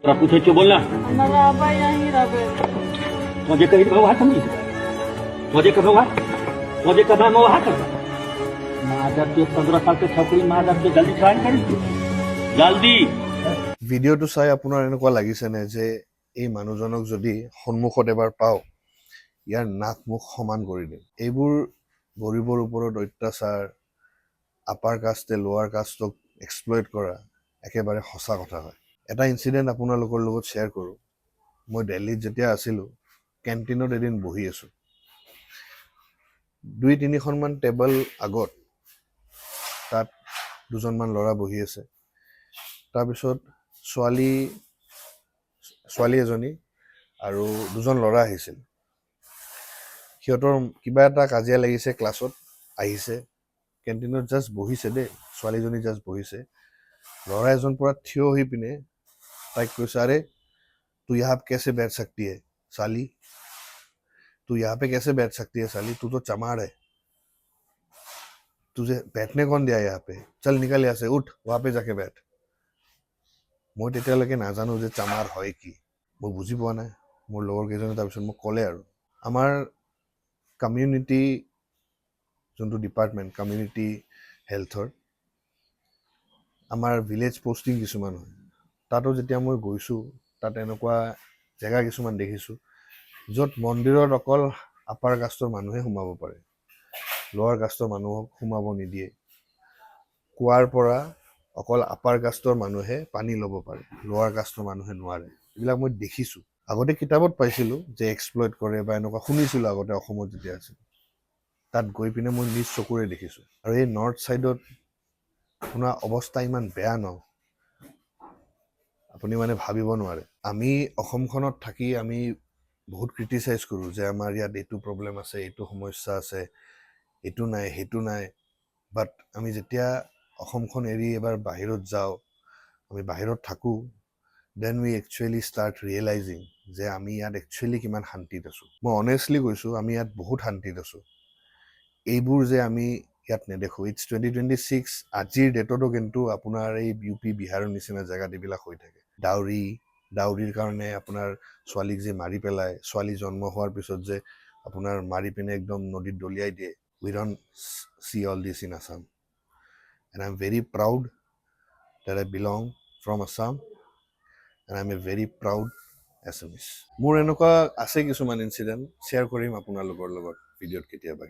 तेरा पूछे क्यों बोलना हमारा अब्बा यहीं रहे। मुझे कहीं वहाँ समझी मुझे कब वहाँ मुझे कब मैं वहाँ कर मादर के 15 साल के छोकरी मादर के जल्दी ज्वाइन करी जल्दी ভিডিঅ'টো চাই আপোনাৰ এনেকুৱা লাগিছেনে যে এই মানুহজনক যদি সন্মুখত এবাৰ পাওঁ ইয়াৰ নাক মুখ সমান কৰি দিম। এইবোৰ গৰীবৰ ওপৰত অত্যাচাৰ, আপাৰ কাষ্টে লোৱাৰ কাষ্টক এক্সপ্লইট কৰা একেবাৰে সঁচা কথা হয়। এটা ইনচিডেণ্ট আপোনালোকৰ লগত শ্বেয়াৰ কৰোঁ। মই দিল্লীত যেতিয়া আছিলোঁ কেণ্টিনত এদিন বহি আছোঁ। 2-3খনমান টেবল আগত তাত দুজনমান ল'ৰা বহি আছে। তাৰপিছত ছোৱালী এজনী আৰু দুজন ল'ৰা আহিছিল। সিহঁতৰ কিবা এটা কাজিয়া লাগিছে, ক্লাছত আহিছে, কেণ্টিনত জাষ্ট বহিছে দেই, ছোৱালীজনী জাষ্ট বহিছে। ল'ৰা এজন পৰা থিয় হৈ পিনে তাইক কৈছে, আৰে তু यहाँ पे कैसे बैठ सकती है साली, तू यहाँ पे कैसे बैठ सकती है साली, तू तो चमार है, तुझे बैठने कौन दिया यहाँ पे, चल निकल यहाँ से, उठ वहाँ पे जाके बैठ। মই তেতিয়ালৈকে নাজানো যে চামাৰ হয় কি, মই বুজি পোৱা নাই। মোৰ লগৰ কেইজনে তাৰপিছত মোক ক'লে আৰু আমাৰ কমিউনিটি যোনটো ডিপাৰ্টমেণ্ট কমিউনিটি হেল্থৰ আমাৰ ভিলেজ পষ্টিং কিছুমান হয়, তাতো যেতিয়া মই গৈছোঁ তাত এনেকুৱা জেগা কিছুমান দেখিছোঁ য'ত মন্দিৰত অকল আপাৰ কাষ্টৰ মানুহে সোমাব পাৰে, লোৱাৰ কাষ্টৰ মানুহক সোমাব নিদিয়ে। কুৱাৰ পৰা অকল আপাৰ কাষ্টৰ মানুহে পানী ল'ব পাৰে, লোৱাৰ কাষ্টৰ মানুহে নোৱাৰে। এইবিলাক মই দেখিছোঁ। আগতে কিতাপত পাইছিলোঁ যে এক্সপ্লইট কৰে বা এনেকুৱা শুনিছিলোঁ আগতে অসমত যেতিয়া আছিল। তাত গৈ পিনে মই নিজ চকুৰে দেখিছোঁ। আৰু এই নৰ্থ ছাইডত আপোনাৰ অৱস্থা ইমান বেয়া ন, আপুনি মানে ভাবিব নোৱাৰে। আমি অসমখনত থাকি আমি বহুত ক্ৰিটিচাইজ কৰোঁ যে আমাৰ ইয়াত এইটো প্ৰব্লেম আছে, এইটো সমস্যা আছে, এইটো নাই, সেইটো নাই। বাট আমি যেতিয়া অসমখন এৰি এবাৰ বাহিৰত যাওঁ, আমি বাহিৰত থাকোঁ, দেন উই একচুৱেলি ষ্টাৰ্ট ৰিয়েলাইজিং যে আমি ইয়াত একচুৱেলি কিমান শান্তিত আছোঁ। মই অনেষ্টলি কৈছোঁ, আমি ইয়াত বহুত শান্তিত আছোঁ। এইবোৰ যে আমি ইয়াত নেদেখোঁ। ইটছ 2026, আজিৰ ডেটতো কিন্তু আপোনাৰ এই UP বিহাৰৰ নিচিনা জেগাত এইবিলাক হৈ থাকে। ডাউৰিৰ কাৰণে আপোনাৰ ছোৱালীক যে মাৰি পেলায়, ছোৱালী জন্ম হোৱাৰ পিছত যে আপোনাৰ মাৰি পিনে একদম নদীত দলিয়াই দিয়ে। উই don't see all this in Assam. And I'm very proud that I belong from Assam and I'm a very proud Assamese. মোৰ এনেকুৱা আছে কিছুমান ইনচিডেণ্ট, শ্বেয়াৰ কৰিম আপোনালোকৰ লগত ভিডিঅ'ত কেতিয়াবা।